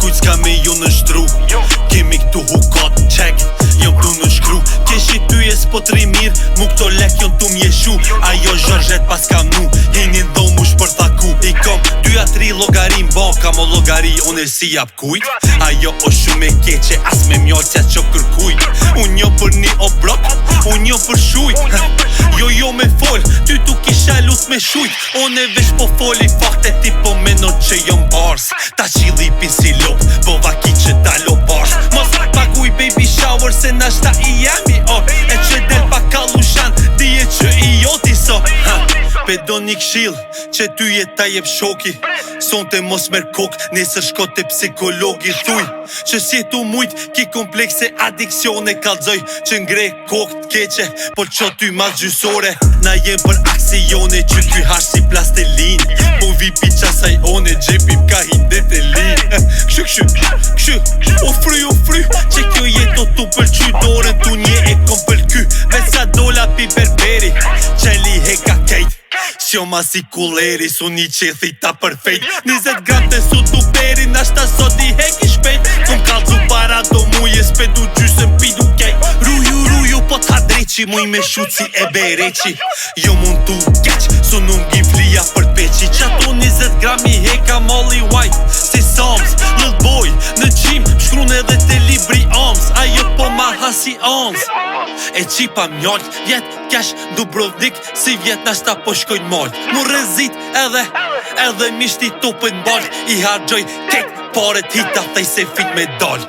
kujt s'ka me ju në shtru. Kemi këtu hukat qek, jom tu në shkru. Keshi ty e s'po t'ri mirë, mu këto lek jon tu m'jeshu. Ajo Zhorzhet pas kam nu, hinin dhomush për taku. I kom 2-3 llogarin banka, mo llogari unë si jap kujt. Ajo o shumë e keqe, as me mjolcja që kërkuj. Unë jo për një obrok, unë jo për shuj. Jo me fol, ty tu kisha lut me shujt. Unë e vesh po foli fakte, ti po meno që jom bars. Ta qilipin si lop, po vaki që dalo bars. Mos paguj baby shower se nashta i jemi e që del pa kallushan, dije që i joti so. Pe do një kshil, që ty jeta jep shoki. Sonte mos mer kok, nesër shko te psikologi. Thuj, që s'jetu mujt, ki komplekse adiksione. Kalzoj që ngre kok t'keqe, po qo ty mas gjysore. Na jem për aksione, që ky hash si plastelin. Po vi piqasaj one, gjepim ka hindet e lin. Kshy, o fry, që kjo jeto tu pëlqy. Dorën tu nje e kom pëlky, vesa dola pi berberi. Qeli heka kejt, s'jo ma si kulleri. Su një qethi ta përfejt, 20 gram të su tu beri. Nashta sot i heki shpejt, kom kalzu para do muje. Spedu gjysën pidu kejt, ruju po t'hadreqi. Muj me shut si e bereqi, jo mund tu keq. Su nuk gjim flia për peqi, qato 20 gram i heka molly white. Si Sams, lil boy, në gjim, shkrun edhe te libri arms. Ajo po ma hasi arms, e qipa mjalt, vjet kesh Dubrovnik. Si vjet nashta po shkojnë mall. Mu rëzit edhe mishti topën ball. I hargjoj kek paret hita, thej se fit me dal.